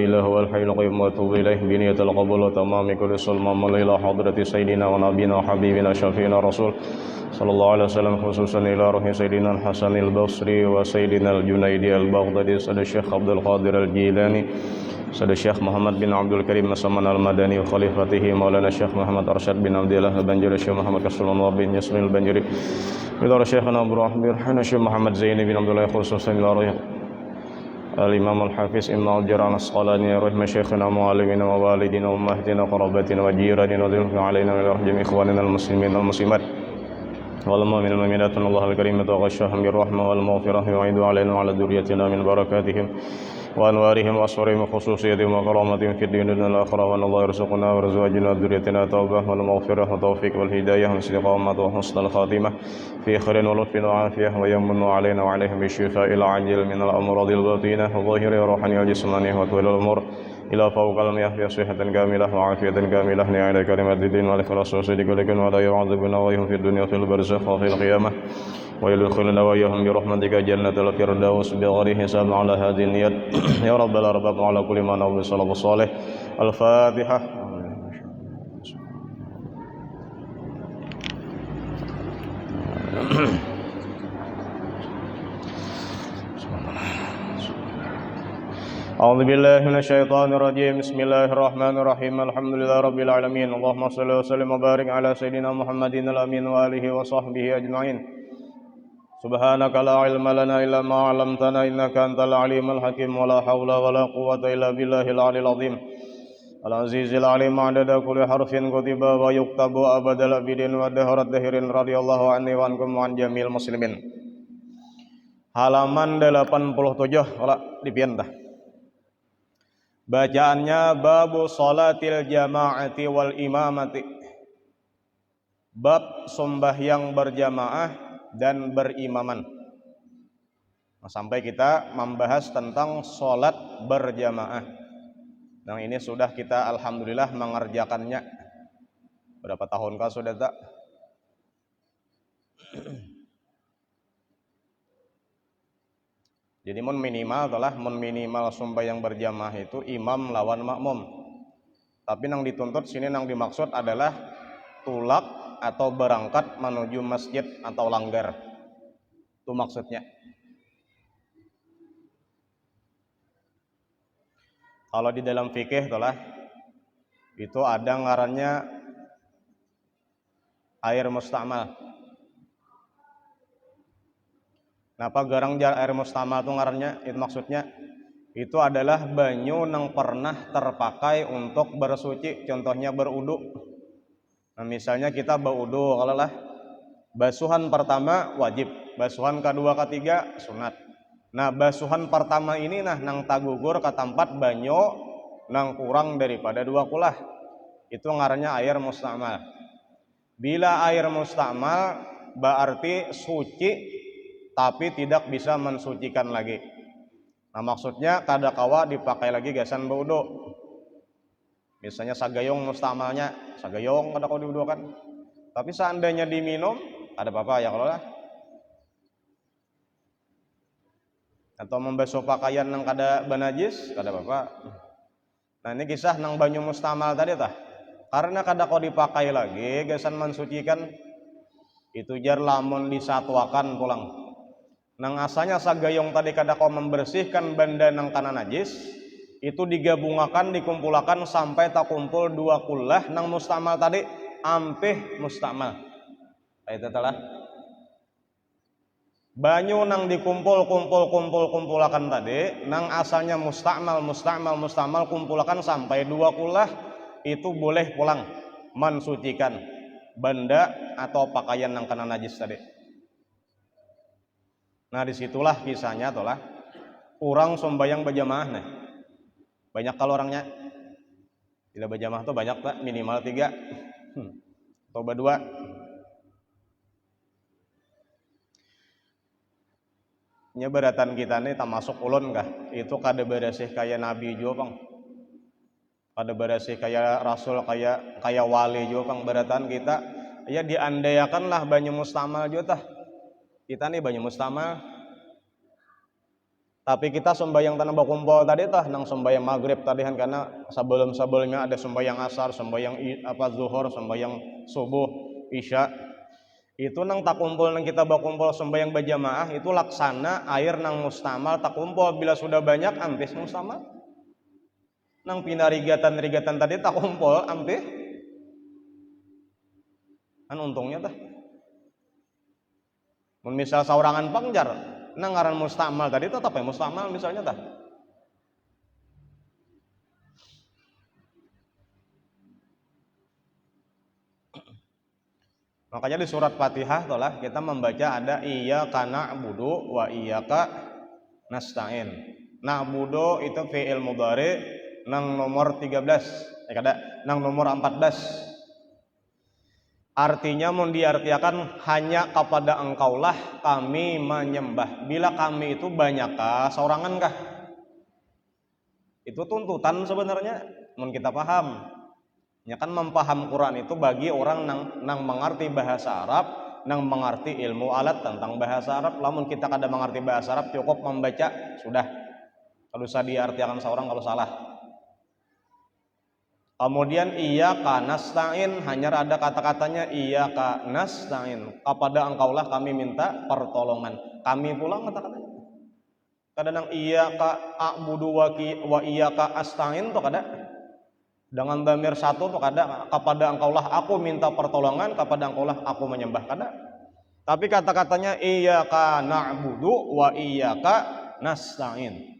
إله هو الحي القيوم وأتوب إليه بنية القبول وتمام كل صلم إلى حضرة سيدنا ونبينا وحبيبنا شفينا رسول صلى الله عليه وسلم خصوصا إلى روح سيدنا الحسن البصري وسيدنا الجنيدي البغدادي سيد الشيخ عبد القادر الجيلاني سيد الشيخ محمد بن عبد الكريم مسمن المدني وخليفته مولانا الشيخ محمد أرشد بن عبد الله البنجري الشيخ محمد كسلمان بن ياسمين البنجري إلى شيخنا أبو رحمة الشيخ محمد زين بن عبد الله خصوصا إلى روح الإمام الحافظ ابن الجرى العسقلاني رحمة شيخنا ومعلمنا ووالدنا وأمهاتنا وقرابتنا وجيراننا وذل علينا وعلى إخواننا المسلمين والمسلمات والمؤمنين والمؤمنات الله الكريم وغشهم بالرحمة والمغفرة وعيد علينا وعلى ذريتنا من بركاتهم وأنوارهم وأسرارهم وخصوصيتهم وكرامتهم في الدين والآخرة وأن الله يرزقنا وأزواجنا وذريتنا توبة والمغفرة والتوفيق والهداية والاستقامة وحسن الخاتمة في خير ولطف وعافية ويمن علينا وعليهم بالشفاء العاجل من الأمراض الباطنة والظاهرة والروحانية والجسمانية وطول الأمور إلى فوق المياه في صحة كاملة وعافية كاملة نعلى كلمة الدين والإخلاص وصدق لكن ولا يعذبنا ويهم في الدنيا وفي البرزخ وفي القيامة ويدخلنا وإياهم برحمتك جنة الفردوس بغير حساب على هذه النيات يا رب الأرباب وعلى كل ما نوى بالصلاة الصالح الفاتحة. أعوذ بالله من الشيطان الرجيم بسم الله الرحمن الرحيم الحمد لله رب العالمين اللهم صل وسلم وبارك على سيدنا محمد الأمين وآله وصحبه أجمعين سبحانك لا علم لنا إلا ما علمتنا إنك أنت العليم الحكيم ولا حول ولا قوة إلا بالله العلي العظيم العزيز العليم عدد كل حرف كتب ويكتب أبد الأبدين ودهر الدهر رضي الله عني وعنكم وعن جميع المسلمين. Halaman 87 kalau dipindah. Bacaannya babu salatil jama'ati wal imamati. Bab sembahyang berjamaah dan berimaman. Nah, sampai kita membahas tentang salat berjamaah. Nah, ini sudah kita alhamdulillah mengerjakannya. Berapa tahunkah sudah tak? Jadi minimal sembahyang berjamaah itu imam lawan makmum. Tapi yang dituntut sini yang dimaksud adalah tulak atau berangkat menuju masjid atau langgar. Itu maksudnya. Kalau di dalam fikih itu ada ngarannya air mustamal. Napa garang air mustamal itu ngarannya? Itu maksudnya itu adalah banyu yang pernah terpakai untuk bersuci, contohnya berudu. Nah, misalnya kita berudu, kalau lah basuhan pertama wajib, basuhan kedua ketiga sunat. Nah, basuhan pertama ini nang tagugur katampat banyu nang kurang daripada 2 kulah. Itu ngarannya air mustamal. Bila air mustamal berarti suci tapi tidak bisa mensucikan lagi. Nah, maksudnya kadakawa dipakai lagi gasan baudo. Misalnya sagayong mustamalnya, sagayong kadakawa diudu kan. Tapi seandainya diminum, ada apa-apa ya kalau lah. Atau membasuh pakaian yang kada banajis, kada apa-apa. Nah, ini kisah nang banyu mustamal tadi tah. Karena kadakawa dipakai lagi gasan mensucikan, itu jar lamun disatuakan pulang. Nang asalnya sagayong tadi kadakawa membersihkan benda nang kana najis, itu digabungakan, dikumpulakan sampai tak kumpul 2 kullah nang mustamal tadi ampih mustamal. Itu telah banyu nang dikumpulakan tadi nang asalnya mustamal kumpulakan sampai 2 kullah itu boleh pulang mensucikan benda atau pakaian nang kana najis tadi. Nah, disitulah kisahnya kurang sembahyang berjamaah. Nah, banyak kalau orangnya tidak berjamaah tuh banyak tak, minimal 3 atau 2. Nyeberatan kita nih tak masuk ulun kah? Itu kada beresih kayak nabi juga bang. Kada beresih kayak rasul, kayak wali juga bang. Beratan kita ya diandayakanlah banyu mustamal juga tah. Kita nih banyak mustamal. Tapi kita sembahyang tanah bakumpul tadi tah nang sembahyang maghrib tadi kan, karena sebelumnya ada sembahyang asar, sembahyang zuhur, sembahyang subuh, isya. Itu nang tak kumpul nang kita bakumpul sembahyang berjamaah itu laksana air nang mustamal tak kumpul. Bila sudah banyak ampis mustamal. Nang pindah rigatan tadi tak kumpul ampis. Kan untungnya tah. Mun misal saurangan pangjar nang ngaran mustamal tadi tetap ya mustamal misalnya tah. Makanya di surat Fatihah tolah kita membaca ada iyyaka na'budu wa iyyaka nasta'in. Na'budu itu fi'il mudhari nang nomor 13. Nang nomor 14. Artinya mau diartikan hanya kepada engkaulah kami menyembah. Bila kami itu banyakkah, seorangan kah? Itu tuntutan sebenarnya, mun kita paham. Ya kan mempaham Quran itu bagi orang nang mengerti bahasa Arab, nang mengerti ilmu alat tentang bahasa Arab. Lamun kita kada mengerti bahasa Arab cukup membaca sudah. Kalau usah diartikan seorang kalau salah. Kemudian iyyaka nasta'in, hanya ada kata-katanya iyyaka nasta'in. Kepada engkaulah kami minta pertolongan. Kami pulang kata-katanya. Kadang iyyaka a'budu wa iyyaka asta'in tuh kada. Dengan dhamir satu tuh kada. Kepada engkaulah aku minta pertolongan, kepada engkaulah aku menyembah kada. Tapi kata-katanya iyyaka na'budu wa iyyaka nasta'in.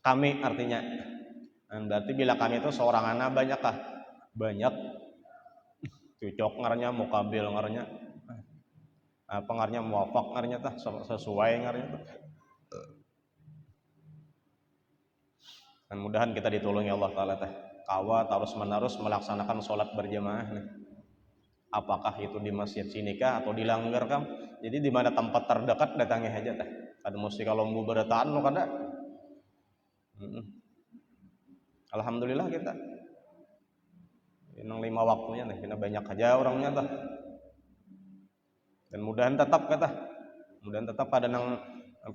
Kami artinya. Berarti bila kami itu seorang anak banyak kah? Banyak. Cocok ngarnya, mukabil ngarnya. Apa ngarnya muwafaq ngarnya tah, sesuai ngarnya tah. Dan mudahan kita ditolongi Allah Ta'ala tah. Kawa terus menerus melaksanakan sholat berjamaah nih. Apakah itu di masjid sini kah atau di langgar kah? Jadi di mana tempat terdekat datangi aja tah. Ada mesti kalau mau berataan lo kada. Alhamdulillah kita nang 5 waktunya nih, kena banyak aja orangnya tah. Dan mudahan tetap pada nang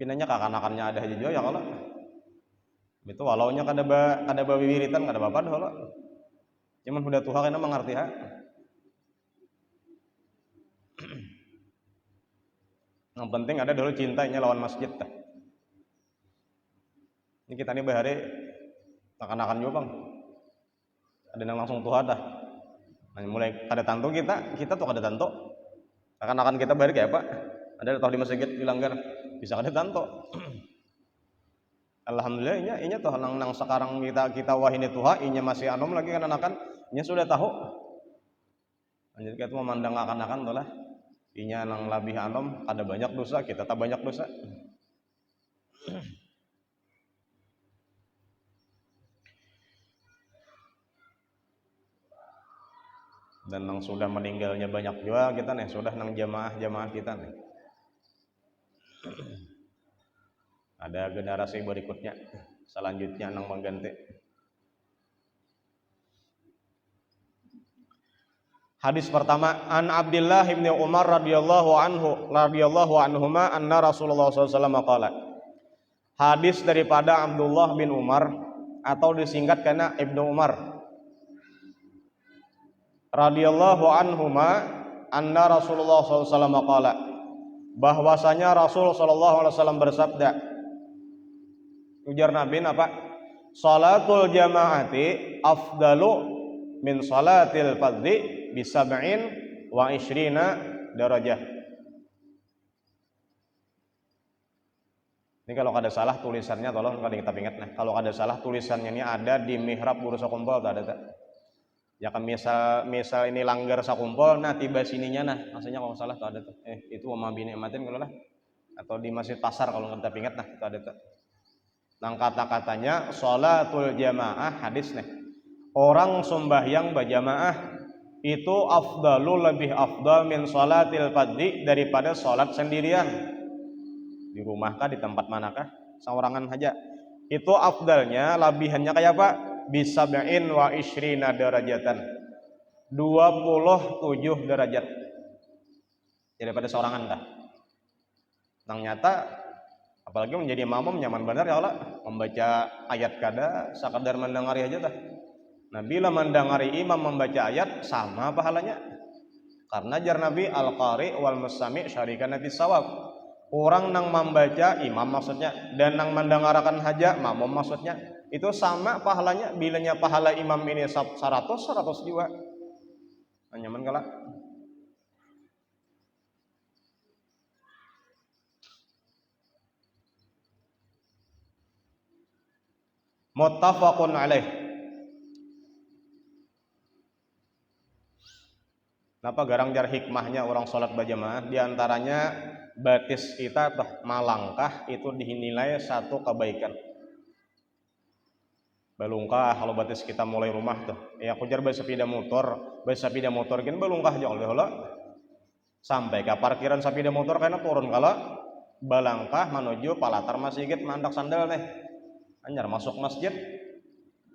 pinanya kakanakannya ada aja juga ya kalau itu walaunya kada wiritan kada apa-apa dah kalau cuman udah Tuhan kena mengerti ha. Yang penting ada dulu cintanya lawan masjid tah. Ini kita nih bahari akan juga bang, ada yang langsung Tuhan dah. Nah, mulai kada tanto kita tuh kada tanto. Akan kita balik kayak apa? Ada tahu di masjid di langgar bisa kada tanto. Alhamdulillah inya tuh nang sekarang kita wahini Tuhan, inya masih anom lagi kan anakan, inya sudah tahu. Jadi kita memandang akan tuh lah. Inya nang lebih anom ada banyak dosa, kita tak banyak dosa. Dan nang sudah meninggalnya banyak juga kita nih, sudah nang jamaah kita nih. Ada generasi berikutnya, selanjutnya nang mengganti. Hadis pertama, an Abdullah bin Umar radhiyallahu anhuma anna Rasulullah SAW qala. Hadis daripada Abdullah bin Umar atau disingkat karena Ibnu Umar radhiyallahu anhuma anna Rasulullah SAW qala, bahwasanya Rasul SAW bersabda. Ujar Nabi apa? Salatul jamaati afdalu min salatil fardhi bi 27 darajah. Ini kalau ada salah tulisannya tolong kalau kita ingat nah. Kalau ada salah tulisannya ini ada di mihrab bursa kumpul ada tak? Ya kan misal ini langgar sakumpul, nah tiba sininya nah, maksudnya kalau salah tuh ada tuh. Itu wama binikmatin kalau lah. Atau di masjid pasar kalau kita ingat nah, itu ada tuh. Nang kata-katanya sholatul jamaah hadis nih. Orang sembahyang berjamaah itu lebih afdal min sholatil fardhi daripada sholat sendirian. Di rumah kah, di tempat manakah? Seorangan saja. Itu afdalnya, lebihannya kayak apa? Bisa 27 derajatan. 27 derajat. Daripada seorangan dah. Nang nyata Apalagi menjadi makmum nyaman benar ya Allah membaca ayat kada sakadar mendengari aja tah. Nah bila mendengari imam membaca ayat sama pahalanya. Karena jar Nabi al-qari wal mustami' syarikan fis sawab. Orang nang membaca imam maksudnya dan nang mendengarkan haja makmum maksudnya itu sama pahalanya. Bilanya pahala imam ini 100 juga. Nah, nyaman kala. Muttafaqun alaih. Napa garang jar hikmahnya orang sholat berjamaah diantaranya batis kita malangkah itu dinilai satu kebaikan. Balungkah kalau batis kita mulai rumah tuh ya aku jar bersepeda motor kan balungkah aja oleh sampai ke parkiran sepeda motor karena turun kalau balangkah menuju palatar masjid mandak sandal nih anyar masuk masjid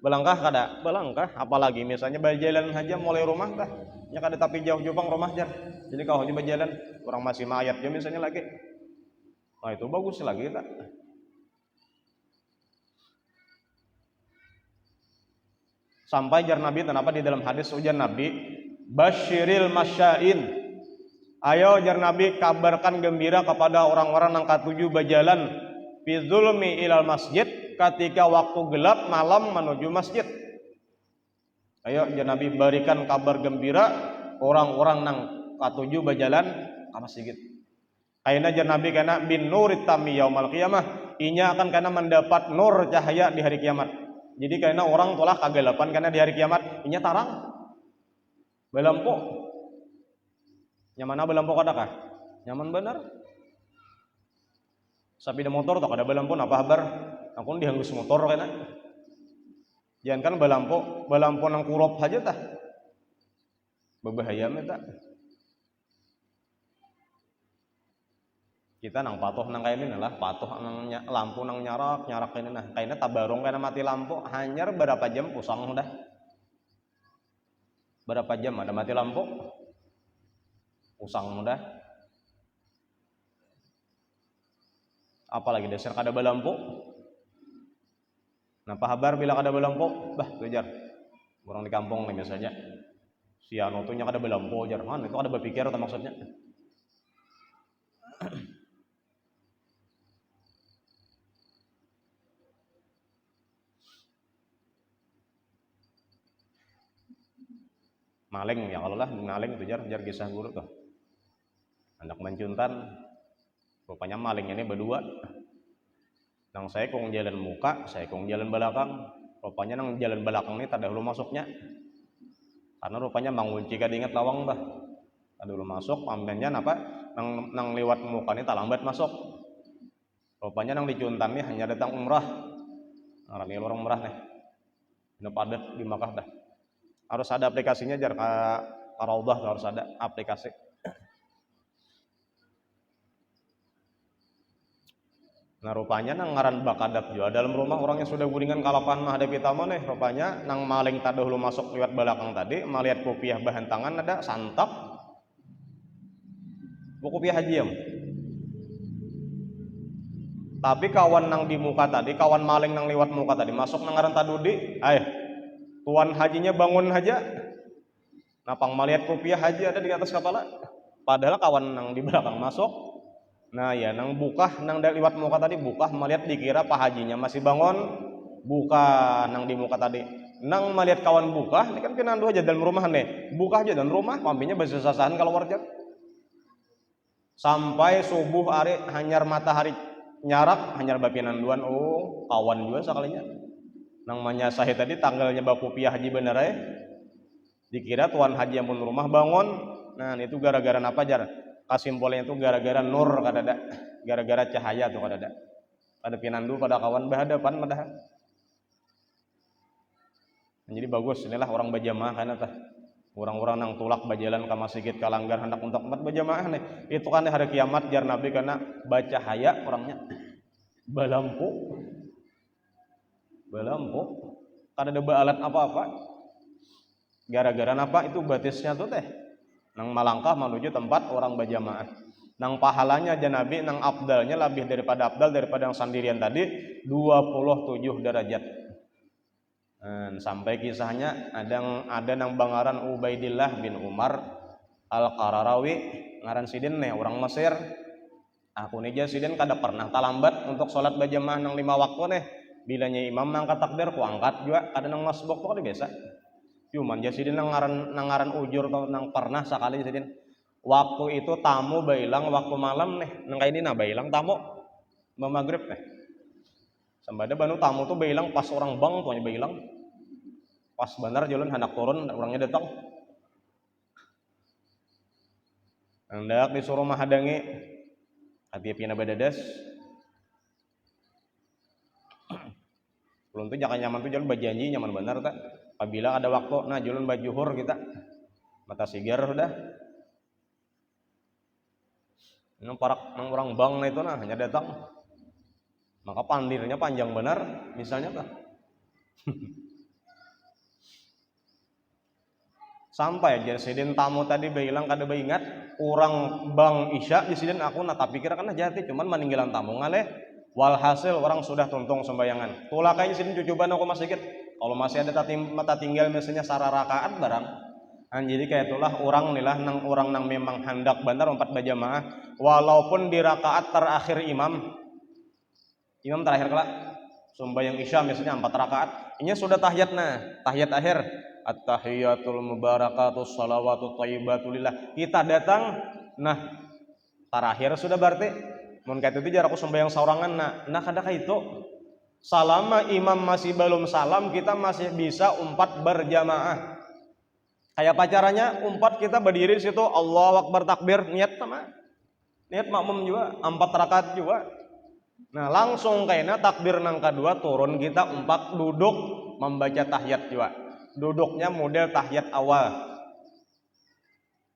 balangkah kada balangkah apalagi misalnya berjalan aja mulai rumah dah nya kada tapi jauh-jauh bang rumah jar jadi kalau di berjalan orang masih mayat ya misalnya lagi nah itu bagus lagi tak sampai jar Nabi kenapa di dalam hadis ujar Nabi basyiril masyain ayo jar Nabi kabarkan gembira kepada orang-orang yang katuju berjalan fi zulmi ilal masjid ketika waktu gelap malam menuju masjid. Ayo jar Nabi berikan kabar gembira orang-orang nang katuju berjalan ke masjid. Aina jar Nabi kana bin nurit tami yaumal qiyamah. Inya akan kana mendapat nur cahaya di hari kiamat. Jadi karena orang telah kagelapan karena di hari kiamat inya tarang. Belampu. Nyaman belampu kadakah? Nyaman benar. Sepeda motor tak ada belampu apa kabar? Aku dihanggus motor kena. Jangan kan belampu nang kurop aja tah. Berbahaya meta. Kita nang patuh nang kayak ini lah, patuh nang lampu nang nyarak ini nah. Kayaknya tabarong kena mati lampu, hanyar berapa jam pusang udah. Berapa jam ada mati lampu? Pusang udah. Apalagi dasar kada belampu. Nah, kabar bila kada belampu, bah kejar. Orang di kampung nih biasanya. Si anu tuh nya kada belampu jar. Man, itu kada berpikir atau maksudnya. Maling ya kalau lah maling itu jar kisah guru tuh. Anak mencuntan rupanya malingnya ini berdua. Nang saya kong jalan muka, saya kong jalan belakang. Rupanya nang jalan belakang ini tak dahulu masuknya. Karena rupanya mengunci kada ingat lawang bah. Tak dahulu masuk, ambennya apa? Nang lewat muka ini tak lambat masuk. Rupanya nang dicuntan nih hanya datang umrah. Nah, ini orang umrah nih. Ini padat di Makkah dah. Harus ada aplikasinya jar ke Raudhah harus ada aplikasi. Nah rupanya nang ngaran bakadap juga dalam rumah orang yang sudah guringan kalapan menghadapi tamu nih rupanya nang maling tak dahulu masuk lewat belakang tadi melihat kopiah bahan tangan ada santap kopiah hajiam tapi kawan nang di muka tadi kawan maling nang lewat muka tadi masuk nang ngaran tadudi tuan hajinya bangun aja napang melihat kopiah haji ada di atas kepala padahal kawan nang di belakang masuk. Nah ya nang buka nang dari liwat muka tadi buka melihat dikira pak hajinya masih bangun buka nang di muka tadi nang melihat kawan buka ini kan pinandu aja dalam rumah nih buka aja dalam rumah pampinya bersesasahan kalau warjat sampai subuh hari hanyar matahari nyarak hanyar bapinanduan oh kawan juga sekalinya nang manyasahi tadi tanggalnya baku piah haji bener dikira tuan haji yang pun rumah bangun nah itu gara-gara apa jar kesimpulannya itu gara-gara nur kadada gara-gara cahaya tuh kadada ada pinandu pada kawan berhadapan padahal jadi bagus inilah orang berjamaah karena tah orang-orang nang tulak berjalan ke masjid kalanggar hendak untuk umat berjamaah nih itu kan hari kiamat jar Nabi karena baca haya orangnya belampu kada ada alat apa-apa gara-gara apa itu batisnya tuh teh nang malangkah menuju tempat orang berjamaah. Nang pahalanya aja Nabi, nang abdalnya lebih daripada abdal daripada yang sendirian tadi 27 derajat. Sampai kisahnya ada nang bangaran Ubaidillah bin Umar Al-Qararawi ngaran sidin nih orang Mesir. Aku nih sidin kada pernah talambat untuk sholat berjamaah nang 5 waktu nih. Bilanya imam nangkat takbir ku angkat juga kada nang masbuk kok biasa. Cuman sidin nang ngaran ujur atau nang pernah sekali sidin. Waktu itu tamu bailang waktu malam nih, nang kayak ini nah bailang tamu maghrib nih. Sampai ada banu tamu tuh bailang pas orang bang tuanya bailang. Pas benar jalan hendak turun orangnya datang. Hendak disuruh mahadangi hati pina badadas. Belum tuh jangan nyaman tuh jalan bajanji nyaman benar tak. Apabila ada waktu nah jalan bajuhur kita mata sigar sudah. Nang parak nang orang bang nah itu nah hanya datang. Maka pandirnya panjang benar misalnya tak. Sampai sidin tamu tadi bilang kada ingat orang bang isya di sidin aku nah tak pikir kan jati cuman meninggalan tamu ngaleh walhasil orang sudah tuntung sembayangan tulah kayaknya sidin cucuban aku masih dikit kalau masih ada mata tinggal misalnya sara rakaat barang jadi kayak itulah orang nilah nang orang nang memang hendak benar 4 berjamaah walaupun di rakaat terakhir imam terakhir kelak sembayang isya misalnya 4 rakaat ini sudah tahiyat akhir at-tahiyatul mubarakatus salawatut thayyibatulillah kita datang nah terakhir sudah berarti mun kayak itu jarak sembahyang saurangan nah kada itu selama imam masih belum salam kita masih bisa 4 berjamaah kayak apa caranya 4 kita berdiri di situ Allahu Akbar takbir niat makmum juga 4 rakaat juga nah langsung kayaknya takbir nang kedua turun kita 4 duduk membaca tahiyat juga duduknya model tahiyat awal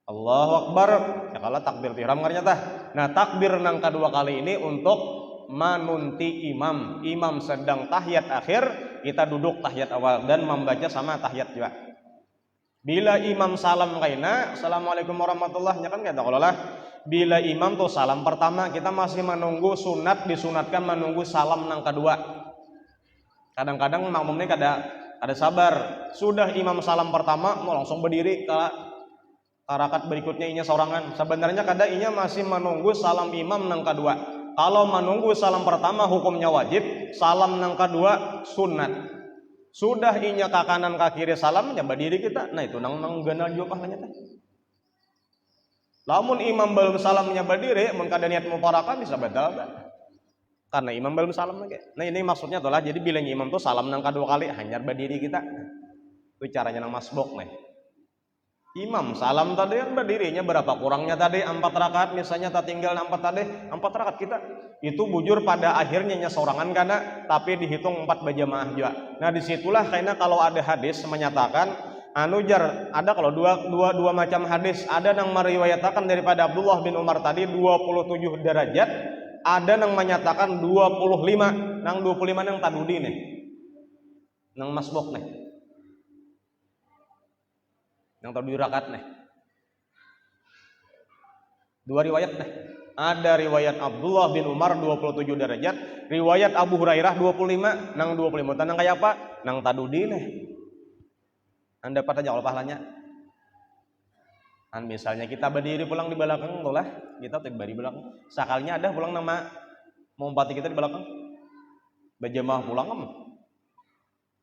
Allahu Akbar ya kalau takbir ihram ternyata nah takbir nang kedua kali ini untuk manunti imam sedang tahiyat akhir kita duduk tahiyat awal dan membaca sama tahiyat juga bila imam salam kaina assalamualaikum warahmatullahi kan kata kalau lah bila imam tuh salam pertama kita masih menunggu disunatkan menunggu salam nang kedua kadang-kadang makmumnya ada sabar sudah imam salam pertama mau langsung berdiri ke rakaat berikutnya inya sorangan sebenarnya kada inya masih menunggu salam imam nang kedua kalau menunggu salam pertama hukumnya wajib salam nang kedua sunat sudah inya ke kanan ke kiri salamnya berdiri kita nah itu nang ganal juga pahalanya teh lamun imam belum salamnya berdiri mun kada niat muparakah bisa batal karena imam belum salam lagi. Nah ini maksudnya itulah jadi bilangnya imam tuh salam nang kedua kali hanyar berdiri kita. Itu caranya nang masbuk nih. Imam salam tadi kan berdirinya berapa kurangnya tadi 4 rakaat misalnya tak tinggal 4 tadi 4 rakaat kita itu bujur pada akhirnya sorangan karena tapi dihitung 4 berjamaah juga. Nah disitulah kayaknya kalau ada hadis menyatakan ada kalau dua macam hadis ada yang meriwayatkan daripada Abdullah bin Umar tadi 27 derajat ada yang menyatakan 25 nang 25 nang tadudi nih nang masbuk nih nang tadudi rakaat nih 2 riwayat nih ada riwayat Abdullah bin Umar 27 derajat riwayat Abu Hurairah 25 nang 25 nang kayak apa nang tadudi nih anda dapat aja kalau pahalanya misalnya kita berdiri pulang di belakang lah kita berdiri di belakang sekalinya ada pulang nama mau empati kita di belakang berjamaah pulang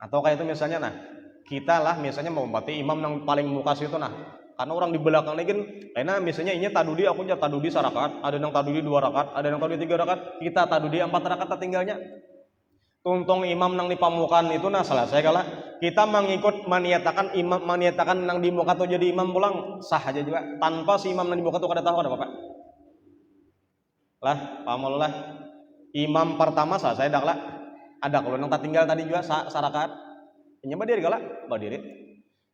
atau kayak itu misalnya kita lah misalnya mau empati imam yang paling muka situ karena orang di belakang lagi kan karena misalnya ini tadudi aku jadi tadudi sarakaat ada yang tadudi 2 rakaat ada yang tadudi 3 rakaat kita tadudi 4 rakaat tinggalnya tuntung imam nang di pamukan itu selesai kalau kita mengikut maniatakan nang di muka tuh jadi imam pulang sah aja juga tanpa si imam nang di muka tuh kada tahu ada apa lah paham lah imam pertama selesai dak lah ada kalau nang tinggal tadi juga sarakaat inya berdiri kalau berdiri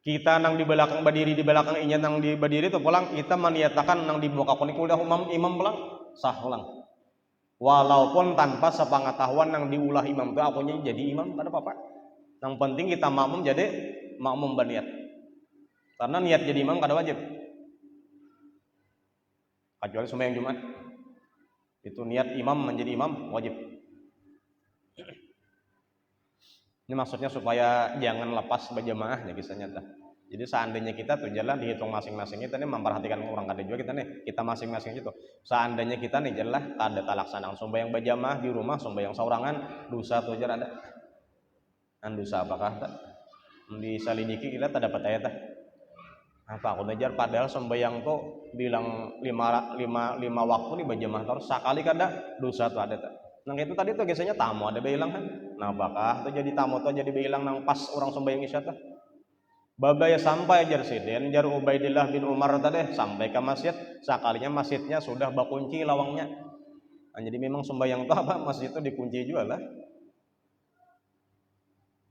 kita nang di belakang berdiri di belakang inya nang di berdiri tuh pulang kita maniatakan nang di muka kuning udah imam pulang sah pulang walaupun tanpa sepengetahuan yang diulah imam itu akunya jadi imam kada apa-apa yang penting kita makmum jadi makmum berniat karena niat jadi imam kada wajib kecuali sembahyang Jumat. Itu niat imam menjadi imam wajib. Ini maksudnya supaya jangan lepas berjamaah ya kisahnya tah. Jadi seandainya kita tuh jalan dihitung masing-masing kita nih memperhatikan orang kada juga kita nih, kita masing-masing itu. Seandainya kita nih jelah kada talaksanaan sembahyang berjamaah di rumah, sembahyang saurangan, dosa tuh jalan ada. Dosa apakah tak? Diselidiki kita tak dapat ayat tah. Apa aku najar padahal sembahyang tuh bilang lima waktu nih berjamaah terus sekali kada dosa tuh ada tak. Nah itu tadi tuh biasanya tamu ada bilang kan. Nah apakah tuh jadi tamu tuh jadi bilang nang pas orang sembahyang isya tuh. Babaya sampai jar siden jar Ubaidillah bin Umar tadi sampai ke masjid sekalinya masjidnya sudah bakunci lawangnya. Nah, jadi memang sembahyang tuh apa masjid itu dikunci juga lah.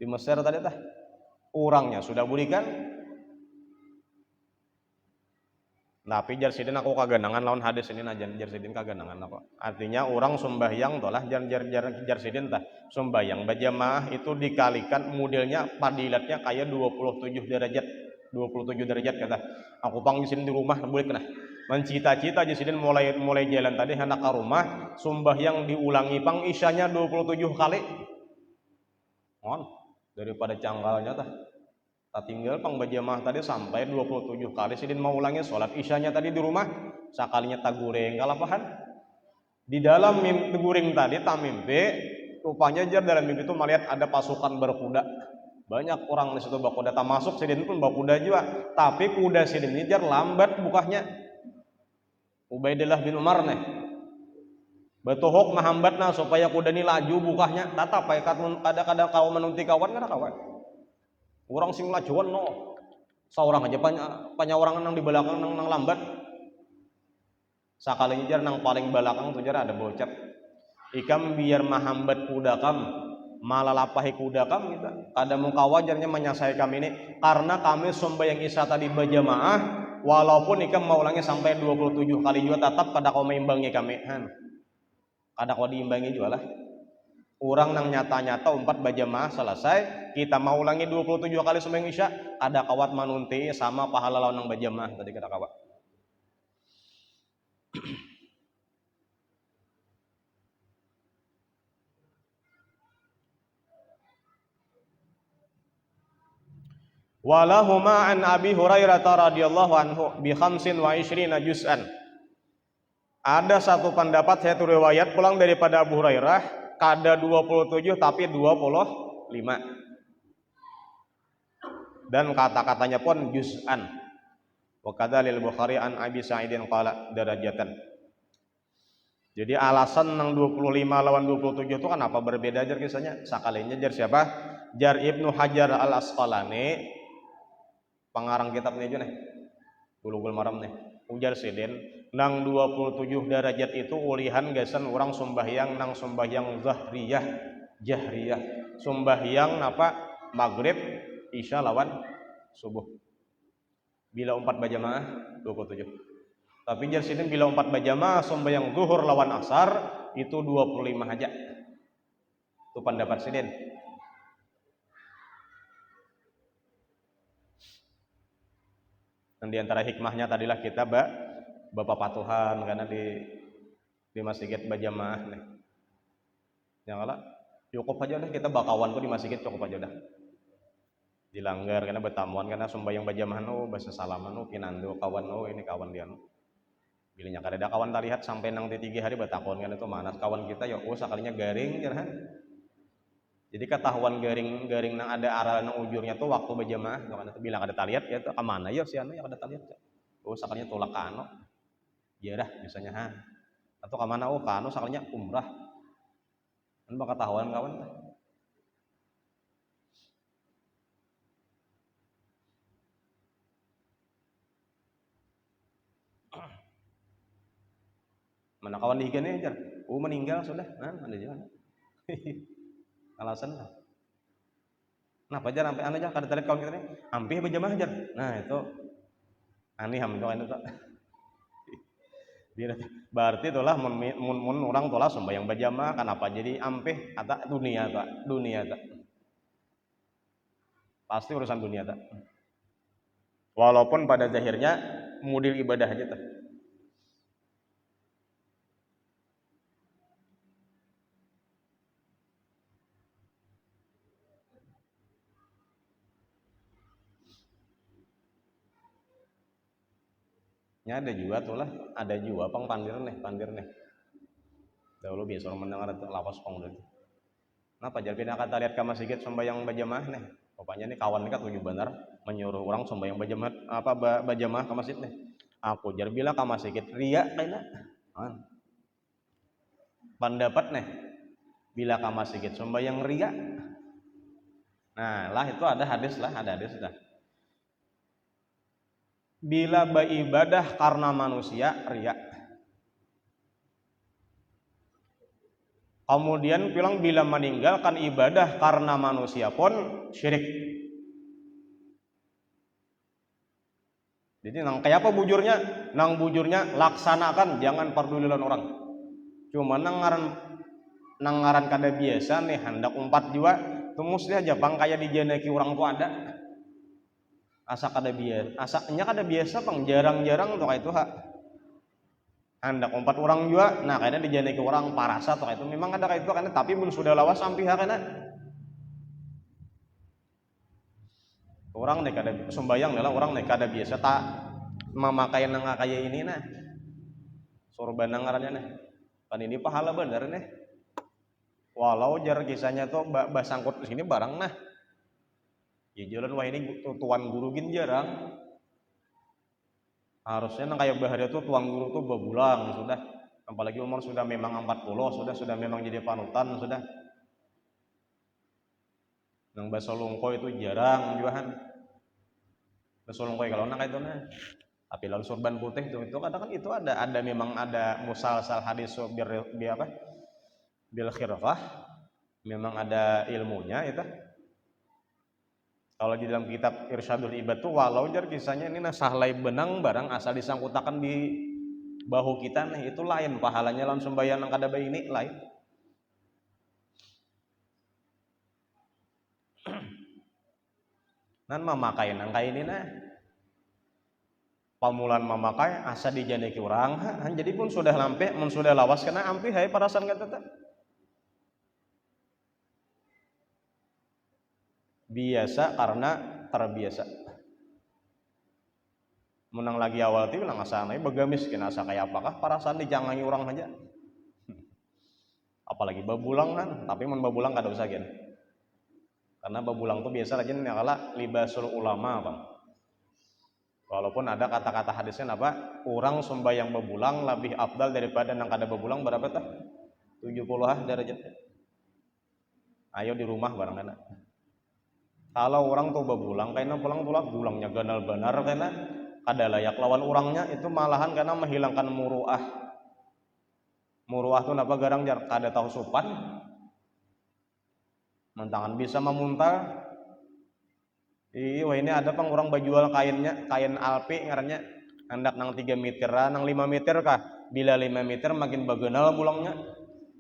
Di Mesir tadi tah orangnya sudah burikan. Tapi jar sidin aku kaganangan lawan hadis ini najan jar sidin kaganangan apa? Artinya orang sembahyang tolah jar sidin tah sembahyang berjamaah itu dikalikan modelnya padilatnya kayak 27 derajat 27 derajat kata. Aku pang di sini di rumah boleh kena. Mencita-cita jar sidin mulai jalan tadi hendak ke rumah sembahyang diulangi pang isyanya 27 kali. On daripada canggalnya tah. Tinggal pang berjamaah tadi sampai 27 kali sidin mau ulangi sholat isyanya tadi di rumah sekalinya tagureng kalapahan di dalam mimpi guring tadi tak mimpi rupanya jar dalam mimpi itu melihat ada pasukan berkuda banyak orang di situ berkuda tak masuk sidin pun berkuda juga tapi kuda sidin ini jar lambat bukanya Ubaidillah bin Umar nih betohok mahambatna supaya kuda ini laju bukanya tatap kadang-kadang kau menunti kawan kada kawan orang sing lajuan no seorang aja banyak orang nang di belakang nang lambat sakalinya jar nang paling belakang tuh jar ada bocap ikam biar mahambat kuda kam malah lapahi kuda kam gitu kada muka wajarnya menyasai kami ini karena kami sembahyang isya tadi berjamaah walaupun ikam mau ulangi sampai 27 kali juga tetap kada kau meimbangi kami kada kau diimbangi juga lah orang nang nyata-nyata umpat berjamaah selesai kita mau ulangi 27 kali sembahyang isya ada kawat manunti sama pahala lawan nang berjamaah tadi kata kawat walahuma an Abi Hurairah radhiyallahu anhu bi 25 juz'an ada satu pendapat saya riwayat pulang daripada Abu Hurairah kada 27 tapi 25 dan kata-katanya pun juz'an wa kadzalil Bukhari an Abi Sa'idin qala darajatan jadi alasan nang 25 lawan 27 itu kan apa berbeda jar kisahnya sakalinya jar siapa jar Ibnu Hajar Al Asqalani pengarang kitab ini aja nih Bulughul Maram nih ujar sidin nang 27 derajat itu ulihan gasan orang sembahyang nang sembahyang jahriyah sembahyang apa maghrib isya lawan subuh bila 4 berjamaah 27 tapi jar sidin bila 4 berjamaah sembahyang zuhur lawan asar itu 25 aja itu pendapat sidin dan diantara hikmahnya tadilah kita bapak patuhan karena di masjid berjamaah nih. Yang ala cukup aja deh kita bakawan tuh di masjid cukup aja dah. Dilanggar karena bertamuan karena sembahyang berjamaah no bahasa salaman no pinando kawan no ini kawan dia no. Bilanya kada ada kawan terlihat sampai nang 3 hari bertakon kan itu mana kawan kita ya sekalinya garing kan. Jadi ketahuan garing nang ada arah nang ujurnya tuh waktu berjamaah kan itu bilang ada taliat ya tuh kemana ya si anu ya ada taliat ya. Sakalinya tolak ke anu. Ya dah misalnya atau kemana ke anu sakalinya umrah. Kan bakal ketahuan kawan. Mana kawan dihigannya aja. Meninggal sudah. Nah, ada juga. Alasan lah. Nah, pajar sampai anu aja kada tarik kawan kita nih. Ampih berjamaah aja. Nah, itu aneh ham itu kan itu. Berarti itulah mun orang tolah sembahyang berjamaah kenapa jadi ampih ada dunia tak. Pasti urusan dunia tak. Walaupun pada zahirnya model ibadah aja tak. nya ada juga tuh lah, ada juga pang pandir nih dahulu biasa orang mendengar itu lawas pang dulu. Nah pajar pindah kata lihat ke masjid sembahyang berjamaah nih, pokoknya nih kawan dekat tujuh benar menyuruh orang sembahyang berjamaah berjamaah ke masjid nih. Aku jar bilang ke masjid ria kayaknya pendapat nih bila ke masjid sembahyang ria. Nah lah itu ada hadis lah. Bila beribadah karena manusia riya. Kemudian bilang bila meninggalkan ibadah karena manusia pun syirik. Jadi nang kayak apa bujurnya? Nang bujurnya laksanakan, jangan pedulilan orang. Cuma nangaran kada biasa nih hendak umpat juga, tumus dia aja bang kayak dijanaki orang tuh ada. Asa kada biasa, asaknya kada biasa bang, jarang-jarang tuh kayak itu hak. Hendak umpat orang juga, nah kayaknya dijanaki orang parasa tuh kayak itu memang ada kayak itu karena tapi pun sudah lawas sampai hak karena orang nih kada sembayang adalah orang nih kada biasa tak memakai nang kayak ini nah sorban nangarannya nih kan ini pahala bener nih walau jar kisahnya tuh basangkut di sini barang nah ya jalan wah ini tuan guru gin jarang harusnya nang kayak bahaya tuh tuan guru tuh bebulang sudah apalagi umur sudah memang 40 sudah memang jadi panutan sudah nang baso lungko itu jarang juahan baso lungko kalau nang itu nah tapi lalu sorban putih itu katakan itu ada memang ada musalsal hadis bil khirqah memang ada ilmunya itu. Kalau di dalam kitab Irsyadul Ibad tuh walau jar kisahnya ini nah sahlai benang barang asal disangkutakan di bahu kita nih itu lain pahalanya lawan sembahyang nang kada bae ini lain. Nan memakai nang kayak ini nah pamulan memakai asa dijanaki orang jadi pun sudah lampe mun sudah lawas kena ampi hai parasan kata teh biasa karena terbiasa menang lagi awal ti bilang asa nai begamis kena asa kayak apakah parasan dijangangi orang aja apalagi babulang kan tapi mun babulang kada usah gen karena babulang tuh biasa aja nyakala libasul ulama bang. Walaupun ada kata-kata hadisnya apa? Orang sembahyang bebulang lebih afdal daripada nang kada bebulang berapa tah? 70 derajat. Ayo di rumah barang kana. Kalau orang tuh bebulang kayaknya pulang bulangnya ganal benar kayaknya kada layak lawan orangnya itu malahan karena menghilangkan muruah. Muruah tuh napa garang jar kada tahu sopan. Mentangan bisa memuntal. Iya ini ada pang orang bajual kainnya kain alpi ngarannya hendak nang 3 meter nang 5 meter kah bila 5 meter makin bagenal bulangnya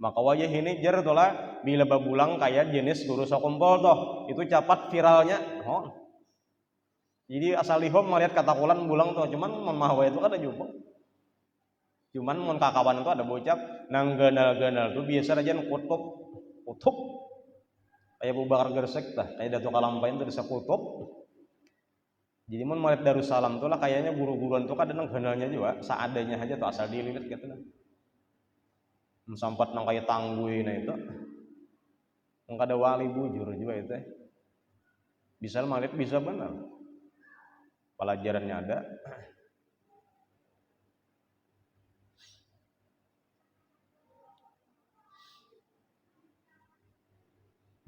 maka wajah ini jar tuh lah bila babulang kayak jenis guru sakumpol toh itu cepat viralnya jadi asal lihom melihat katakulan bulang tuh cuman memahwa itu kan ada juga cuman mun kakawan itu ada bocap nang ganal tuh biasa aja kutub kayak bubakar gersek tah kayak Datuk Kalampain tuh bisa kutub jadi mun murid Darussalam tuh lah kayaknya guru-guruan tuh kadang ganalnya juga seadanya aja tuh asal dililit gitu kan sampat nang kayak tanggui nah itu nang kada wali bujur juga itu bisa murid bisa benar pelajarannya ada.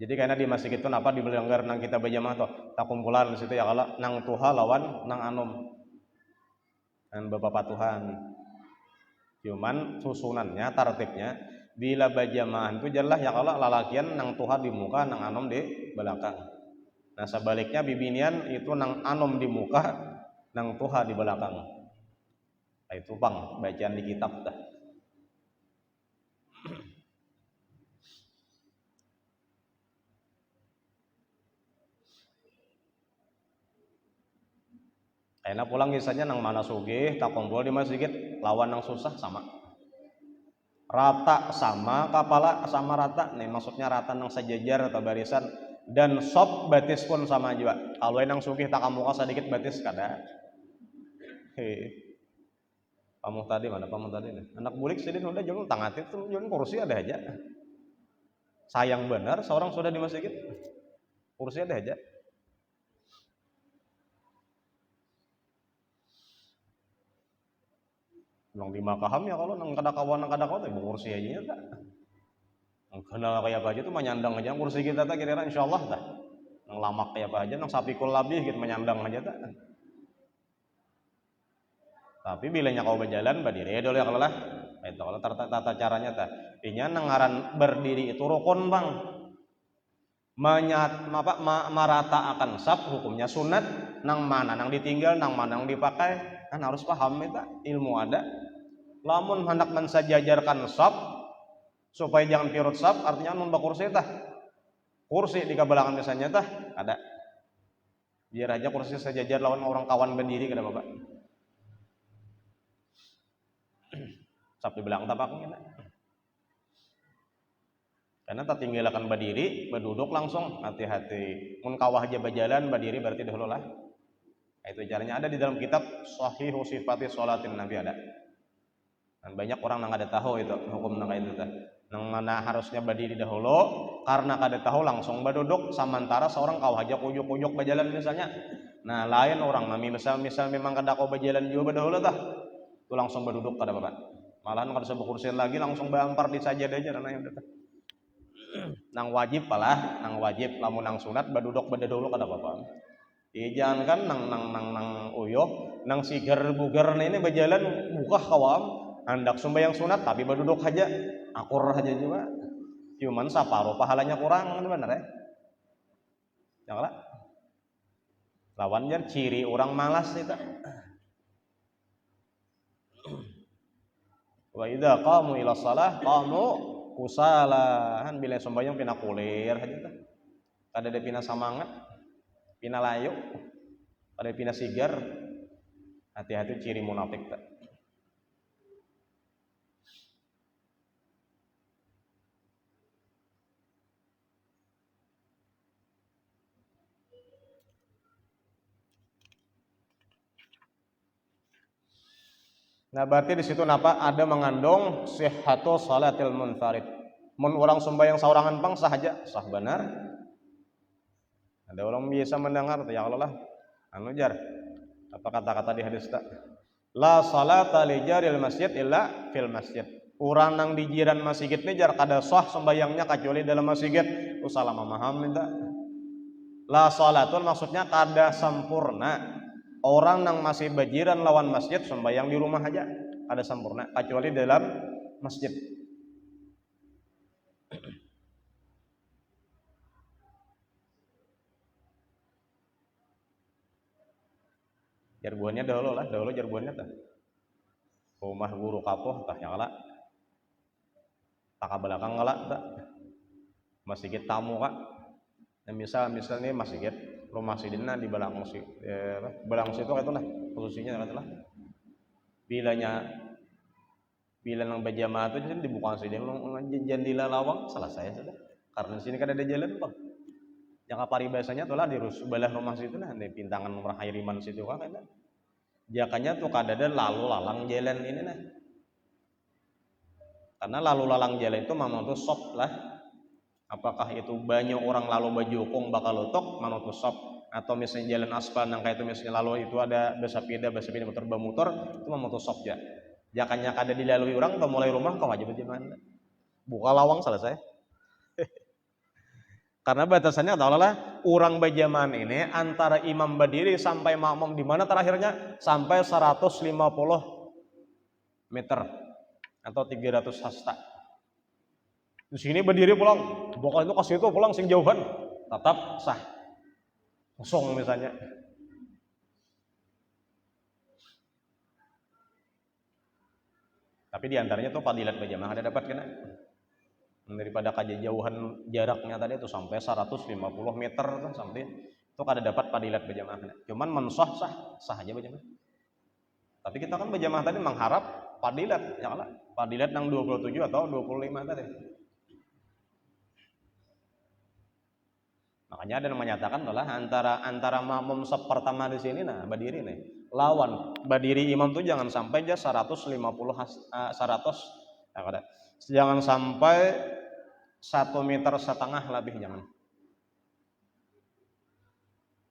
Jadi karena di masjid itu napa dimelanggar nang kita berjamaah toh tak kumpulan di situ ya kalau nang tuha lawan nang anom dan bapak Tuhan. Cuman susunannya tartibnya bila berjamaah itu jelas ya kalau lalakian nang tuha di muka nang anom di belakang. Nah sebaliknya bibinian itu nang anom di muka nang tuha di belakang. Nah, itu bang bacaan di kitab dah. Enak pulang kisahnya nang mana sugih tak kumpul di masjid lawan nang susah sama rata sama kepala sama rata nih maksudnya rata nang sejajar atau barisan dan sop batis pun sama juga kalau nang sugih tak kamu sedikit batis kada Pamuh tadi mana pamuh tadi nih. Anak bulik sidin udah jangan tangatit tuh jangan kursi ada aja. Sayang benar seorang sudah di masjid. Kursi ada aja. Nang di makaham ya kalau nang kada kawan nang kada kawan tuh kursi aja tak. Nang kenal kayak apa aja tuh menyandang aja kursi kita tak kira-kira insyaallah tak. Nang lamak kayak apa aja nang sapikul labih gitu menyandang aja tak. Tapi bilanya kau berjalan berdiri dulu ya kalau lah. Itu kalau tata caranya tak. Inya nengaran berdiri itu rukun bang. Marata akan saf hukumnya sunat. Nang mana nang ditinggal, nang mana nang dipakai. Kan harus paham itu ilmu ada. Lamun hendak mensajajarkan saf supaya jangan pirut saf artinya nun kursi tah. Kursi di kebelangan misalnya tah ada. Biar aja kursi sejajar lawan orang kawan berdiri kada Bapak. Saf di belakang tapaknya. Karena tak tinggalkan berdiri, berduduk langsung hati-hati. Mun kawah aja berjalan berdiri berarti dahulu lah. Itu caranya ada di dalam kitab Shahihu Sifati Sholatin Nabi ada. Dan banyak orang yang ada tahu itu hukum nang itu tah. Nang mana harusnya berdiri dahulu karena kada tahu langsung berduduk sementara seorang kawah aja kuyuk-kuyuk berjalan misalnya. Nah, lain orang mami misal memang kada kau berjalan juga dahulu tah. Itu langsung berduduk kada Bapak. Malahan kada usah kursian lagi langsung bampar di sajadah aja karena yang dekat. Nang wajib palah, nang wajib lamun nang sunat berduduk dahulu kada apa-apa. Jangan kan nang uyuh, nang sigar bugar ini berjalan buka kawam, hendak sembahyang sunat tapi berduduk aja, akur aja juga. Cuman separuh pahalanya kurang, itu benar ya? Janganlah. Lawannya ciri orang malas itu. Wa idza qamu ila shalah qamu kusalahan bila sembahyang pina kulir aja tah. Kada ada pina semangat, pina layu, kada pina sigar. Hati-hati ciri munafik tah. Nah berarti di situ napa ada mengandung sihhatu salatil munfarid. Mun orang sembahyang saurangan pang sah aja, sah benar. Ada orang biasa mendengar ya Allah lah. Anu jar. Apa kata-kata di hadis tak? La salata li jaril masjid illa fil masjid. Orang nang di jiran masjid ni jar kada sah sembahyangnya kecuali dalam masjid. Itu salah memaham minta. La salatul maksudnya kada sempurna. Orang yang masih berjiran lawan masjid sembahyang di rumah aja ada sempurna kecuali dalam masjid. Jargonnya dahulu jargonnya tah. Rumah guru kapoh tah yang ala. Tak belakang ala tah. Masjid tamu kak. Nah, misalnya masjid rumah sidina di belakang belakang situ itu lah posisinya katalah bila nang berjamaah itu jadi dibuka sidin jendela lawang salah saya sudah karena di sini kan ada jalan bang yang paribasanya tuh lah di sebelah rumah situ nah di pintangan rumah Hairiman situ kan jakanya tuh kada ada lalu lalang jalan ini nah karena lalu lalang jalan itu memang tuh sop lah. Apakah itu banyak orang lalu bajukung bakal lutok manut sop atau misalnya jalan aspal nang kayak itu misalnya lalu itu ada besapida motor bermotor itu memang sop ya. Jakanya kada dilalui orang atau mulai rumah kau aja bagaimana? Buka lawang selesai. Karena batasannya adalah orang berjamaah ini antara imam berdiri sampai makmum di mana terakhirnya sampai 150 meter atau 300 hasta. Di sini berdiri pulang, bukan itu kasih itu pulang sing jauhan, tetap sah. Kosong misalnya. Tapi diantaranya tuh fadilat berjamaah ada dapat kena. Daripada kejauhan jaraknya tadi itu sampai 150 meter kan sampai itu kada dapat fadilat berjamaah. Cuman mensah sah aja berjamaah. Tapi kita kan berjamaah tadi mengharap fadilat, ya lah. Fadilat yang 27 atau 25 tadi. Makanya ada yang menyatakan adalah antara makmum saf pertama di sini nah berdiri nih lawan berdiri imam tuh jangan sampai aja 150 jangan sampai 1,5 meter lebih, jangan.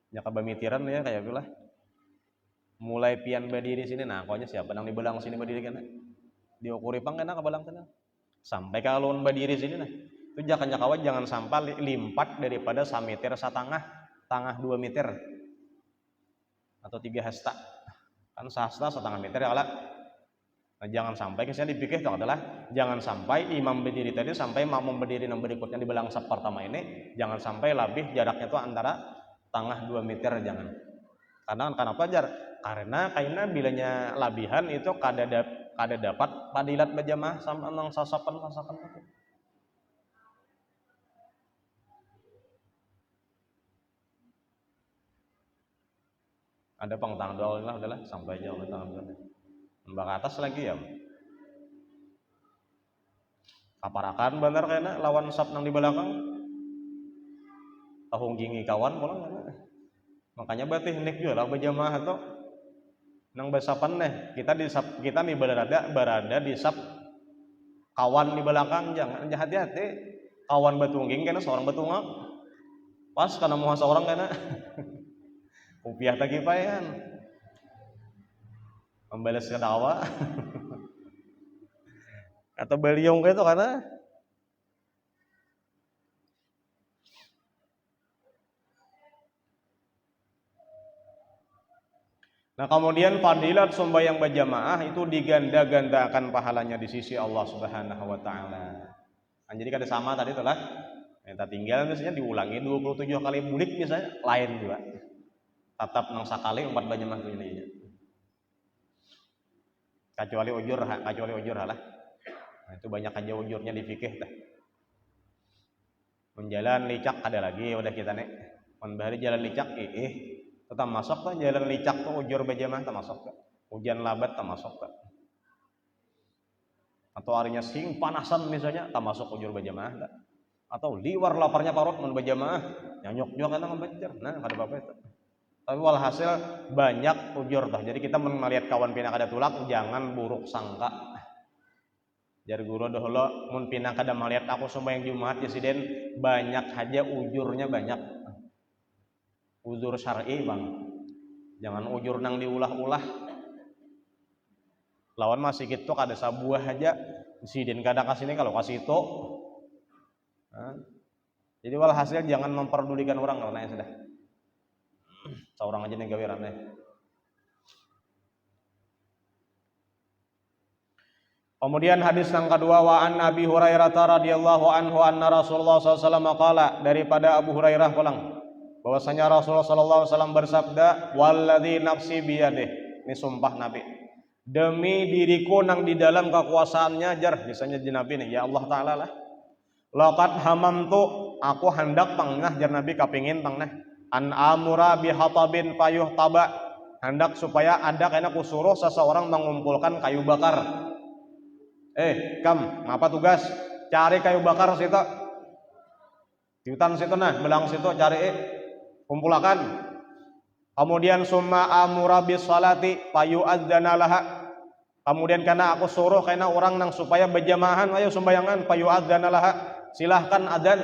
Ya kebamitiran ya kayak gitulah. Mulai pian berdiri sini, nah pokoknya siapa nang di belang sini berdiri kan? Diukuri pang kena ke belang sana. Sampai kalau berdiri sini nah. Itu jangan sampai limpat daripada 1,5 meter, tangah 2 meter atau 3 hasta. Kan sahasta 1,5 meter ya lah. Nah, jangan sampai kesannya dipikir itu adalah jangan sampai imam berdiri tadi sampai makmum berdiri yang berikutnya di belang saf pertama ini jangan sampai lebih jaraknya itu antara tangah 2 meter, jangan. Kenapa jar? Karena bilanya labihan itu kada dapat padilat berjamaah sama nang sasapan. Ada pang tanggal lah adalah sampai jauh tanggal ke atas lagi ya. Kaparakan bener kayaknya lawan sap nang di belakang. Tahung gingi kawan pulang kan. Makanya berarti nik juga lah berjamaah atau nang besapan nih kita nih berada di sap kawan di belakang, jangan hati-hati kawan betungging karena seorang betungak pas karena mau seorang karena rupiah tagi payan membalas ke dakwah atau beliung gitu karena nah kemudian fadilat sembahyang berjamaah itu diganda-gandakan pahalanya di sisi Allah Subhanahu wa taala. Nah, jadi kada sama tadi telah kita tinggal misalnya diulangi 27 kali bulik misalnya lain juga. Tetap nang sakali 4 berjamaah tuh ini. Kecuali ujur lah. Nah, itu banyak aja ujurnya di fikih teh. Menjalan licak ada lagi udah kita nih. Menbahari jalan licak tetap masuk kan jalan licak tuh ujur berjamaah tak masuk kan. Hujan labat tak masuk kan. Atau harinya sing panasan misalnya tak masuk ujur berjamaah tak. Atau liwar laparnya parut mun berjamaah nyanyok kan ngambajar. Nah kada apa-apa itu. Tapi walhasil banyak ujur tah. Jadi kita melihat kawan pinang kada tulak jangan buruk sangka. Jar guru dahulu mun pinang kada melihat aku sembahyang Jumat ya siden banyak aja ujurnya banyak. Uzur syar'i bang, jangan ujur nang diulah-ulah. Lawan masih gitu kada sabuah aja, siden kada kasih ini kalau kasih itu. Nah, jadi walhasil jangan memperdulikan orang karena ya sudah. Seorang aja nih gawerannya. Kemudian hadis yang kedua wa an Abi Hurairah radhiyallahu anhu anna Rasulullah sallallahu alaihi wasallam qala, daripada Abu Hurairah pulang bahwasanya Rasulullah sallallahu alaihi wasallam bersabda walladzi nafsi biyadih, ini sumpah Nabi, demi diriku nang di dalam kekuasaannya jar misalnya di Nabi nih ya Allah taala lah laqad hamamtu aku hendak pangah jar Nabi kapingin pangnah an amura bihatabin payuh taba hendak supaya ada kena kusuruh seseorang mengumpulkan kayu bakar. Apa tugas? Cari kayu bakar situ. Di hutan situ nah, belang situ cari kumpulakan. Kemudian summa amura bis salati payu adzana laha. Kemudian karena aku suruh karena orang nang supaya berjamahan ayo sembayangan payu adzana laha. Silahkan adzan.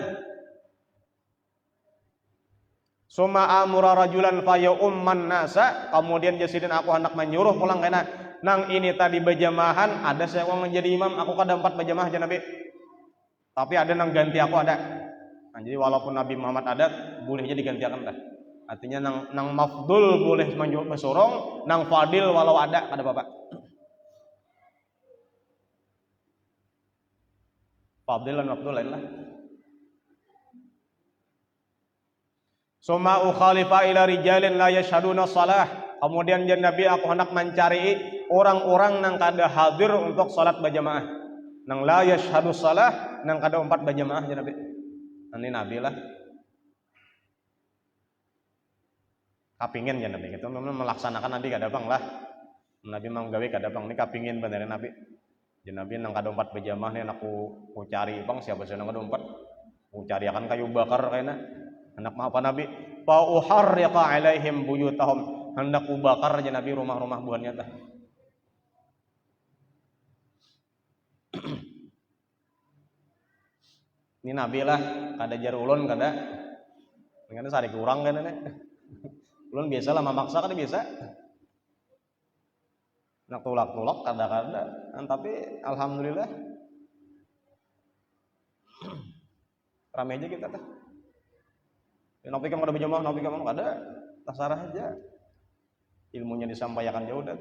Summa amura rajulan fayu umman nasa. Kemudian jasidin aku hendak menyuruh pulang karena nang ini tadi berjamahan ada saya orang menjadi imam aku kada 4 berjamaah aja Nabi. Tapi ada nang ganti aku ada. Nah, jadi walaupun Nabi Muhammad ada bolehnya digantikan dah. Artinya nang mafdul boleh mesorong, nang fadil walau ada kada apa-apa. Fadil dan mafdul lain lah. Summa ukhalifa ila rijalin la yashhaduna shalah. Kemudian Nabi aku hendak mencari orang-orang nang kada hadir untuk salat berjamaah. Nang la yashhadu shalah, nang kada 4 berjamaah ya Nabi. Ini Nabi lah. Kapingin ya Nabi itu memang melaksanakan Nabi kada bang lah. Nabi mau gawe kada bang ini kapingin beneran Nabi. Ya Nabi nang kada 4 berjamaah nih aku cari bang siapa sih nang kada 4. Ku cari akan kayu bakar kayaknya. Anak apa Nabi? Fa uharriqa alaihim buyutahum. hendak kubakar aja Nabi rumah-rumah buannya tah. Ini Nabi lah kada jar ulun kada ngana sari kurang kan nih. Ulun biasa lah memaksa kada biasa. Nak tulak-tulak kada-kada. Tapi alhamdulillah ramai aja kita tah. Nabi kamu ada berjamaah, nabi kamu ada tasarah aja. Ilmunya disampaikan jauh dah.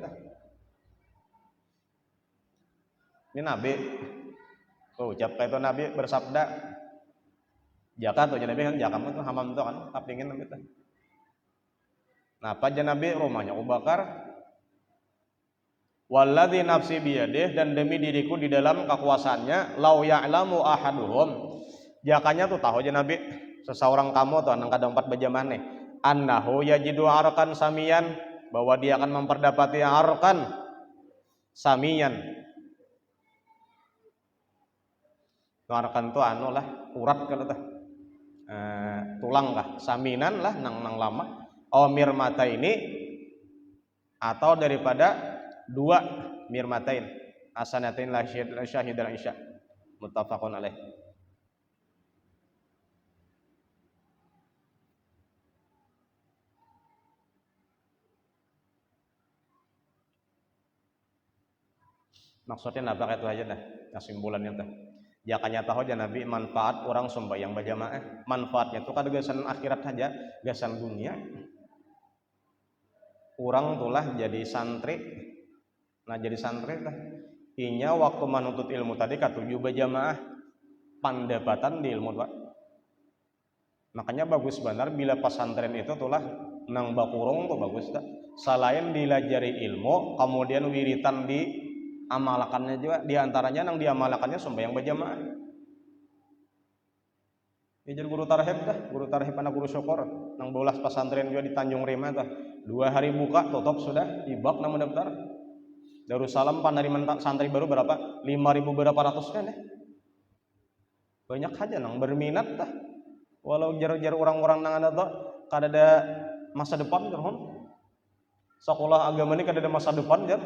Ini Nabi, ucap kayak itu Nabi bersabda, jaka tuh Nabi kan jaka itu hamam tuh kan, tapingin Nabi tuh. Nah apa aja Nabi rumahnya Abu Bakar, walladzi nafsi biyadih, dan demi diriku di dalam kekuasaannya, lau ya'lamu ahaduhum, jakanya tuh tahu aja Nabi, seseorang kamu tuh nang kada 4 bajamaah nih, annahu yajidu arkan samiyan, bahwa dia akan memperdapati arkan samiyan. Arkan tuh anu lah urat kalau tuh tulang lah, saminan lah nang lama, mirmata ini atau daripada 2 mirmatain asanatain la syahid dan isya, muttafaqun alaih. Maksudnya apa itu aja dah kesimpulannya dah. Jakanya tahu aja Nabi manfaat orang sembahyang berjamaah. Manfaatnya itu kada gasan akhirat saja, gasan dunia. Orang tulah jadi santri. Nah jadi santri lah. Inya waktu menuntut ilmu tadi katuju berjamaah pendapatan di ilmu Pak. Makanya bagus benar bila pesantren itu tulah nang bakurung tuh bagus dah. Selain dilajari ilmu, kemudian wiritan di amalakannya juga, diantaranya nang diamalakannya sembahyang berjamaah. Ini jadi guru tarhib dah, guru tarhib anak guru syukur nang bolas pesantren juga di Tanjung Rima dah. 2 hari buka tutup sudah, ibak nama daftar. Darussalam penerimaan santri baru berapa? 5.000 berapa ratus kan ya? Banyak aja nang berminat dah. Walau jar-jar orang-orang nang ada tuh kada ada masa depan kan. Sekolah agama ini kada ada masa depan jar.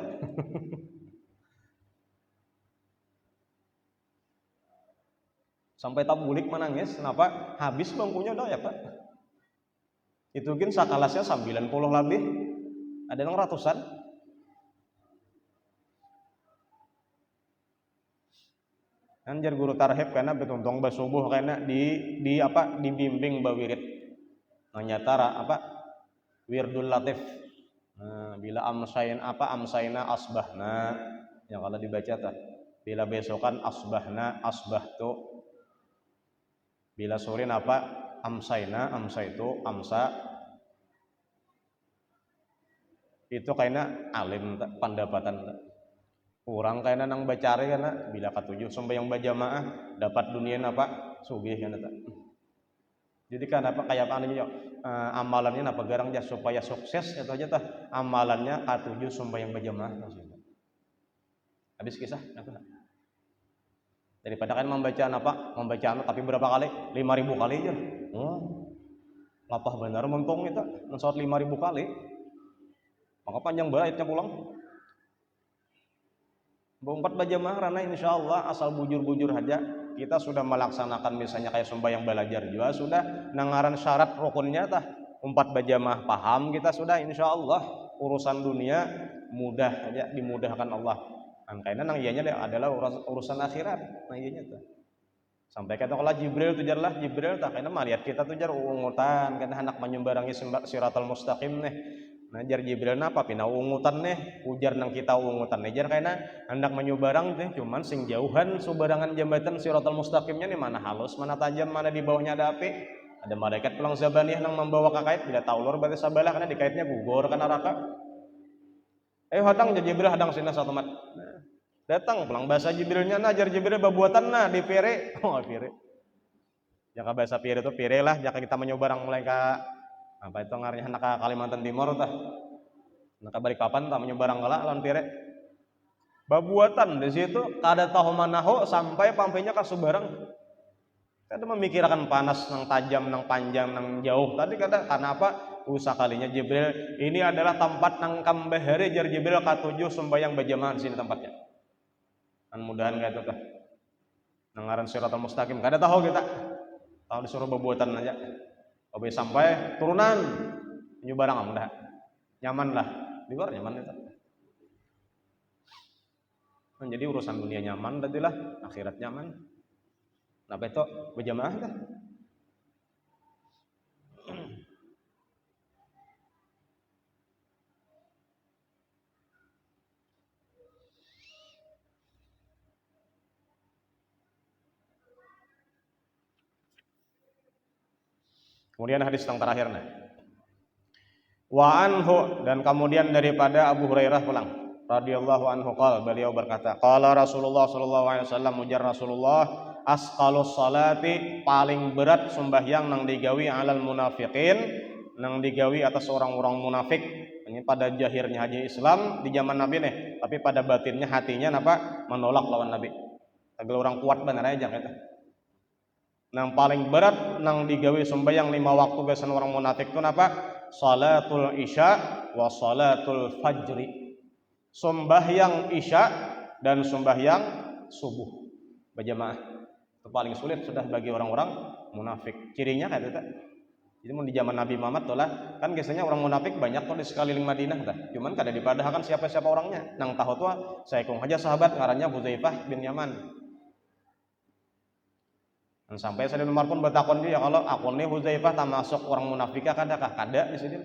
Sampai tabulik menangis, kenapa? Habis bangkunya udah ya Pak. Itu kan sakalasnya 90 lebih, ada yang ratusan. Anjar guru tarhib karena betuntong basubuh karena dibimbing bawirid. Nyatara wirdul latif. Nah, bila amsayna asbahna, yang kalau dibaca tah. Bila besokan asbahna asbahtu. Bila sorin amsayna, amsaitu, amsa. Itu kayaknya alim pendapatan. Orang kayaknya nang bacari karena bila katujuh sembahyang berjamaah dapat dunia sugih kan ta. Jadi kan kayak amalannya garang jas supaya sukses itu aja tah. Amalannya katujuh sembahyang berjamaah maksudnya. Habis kisah daripada kan membaca tapi berapa kali? 5.000 kali aja. Lapah benar mentong itu mensort 5.000 kali. Maka panjang baitnya pulang. 4 berjamaah karena insyaallah asal bujur-bujur aja kita sudah melaksanakan misalnya kayak sembahyang belajar juga sudah nangaran syarat rukunnya tah 4 berjamaah paham kita sudah insyaallah urusan dunia mudah aja dimudahkan Allah. Angkainya nang iyanya adalah urusan akhirat. Nah iyanya tuh. Sampai kata kalau Jibril tak kena melihat kita tuh jar ungutan karena hendak menyembarangi siratal mustaqim nih. Nah jar Jibril napa pina ungutan nih, ujar nang kita ungutan nih jar karena hendak menyubarang teh cuman sing jauhan subarangan jembatan siratal mustaqimnya nih mana halus, mana tajam, mana di bawahnya ada api. Ada malaikat pulang zabaniyah nang membawa kakait bila taulur berarti sabalah karena dikaitnya gugur kan neraka. Hadang Jibril hadang sini satu mat. Datang pulang bahasa Jibrilnya ajar Jibril babuatan di pire. Pire. Jaka bahasa pire itu pire lah jaka kita menyobarang mulai ke itu ngarnya hendak ke Kalimantan Timur tah. Hendak ke Balikpapan tah menyobarang kala lawan pire. Babuatan di situ kada tahu manaho sampai pampainya ka Subarang. Kada memikirkan panas nang tajam nang panjang nang jauh tadi kada karena Usakalinya Jibril, ini adalah tempat nang kambahare jar Jibril katujuh sembayang berjamaah di sini tempatnya. Mudahan kayak itu tah. Nangaran Siratal Mustaqim. Kada tahu kita. Tahu disuruh berbuatan aja. Obe sampai turunan nyu barang mudah. Nyaman lah. Di luar nyaman itu. Jadi urusan dunia nyaman tadilah, akhirat nyaman. Napa itu berjamaah dah. Kemudian hadis yang terakhir wa anhu, dan kemudian daripada Abu Hurairah pulang radhiyallahu anhu qala, beliau berkata qala Rasulullah sallallahu alaihi wasallam, ujar Rasulullah, asqalus salati, paling berat sembahyang nang digawi alal munafiqin, nang digawi atas orang-orang munafik. Ini pada jahirnya haji Islam di zaman Nabi nih, tapi pada batinnya hatinya napa menolak lawan Nabi. Tegal orang kuat bener aja gitu. Nang paling berat nang digawe sembahyang 5 waktu biasanya orang munafik itu napa? Salatul isya wa salatul fajri. Sembahyang isya dan sembahyang subuh berjamaah. Itu paling sulit sudah bagi orang-orang munafik. Cirinya kayak itu. Jadi di zaman Nabi Muhammad lah, kan biasanya orang munafik banyak kok di sekeliling Madinah dah. Cuman kada dipadahkan siapa-siapa orangnya. Nang tahu tuh saya kong aja sahabat ngarannya Hudzaifah bin Yaman. Dan sampai Sayyidina Umar pun bertakon dia, kalau aku nih Hudzaifah termasuk orang munafik kadakah? Kada di sini.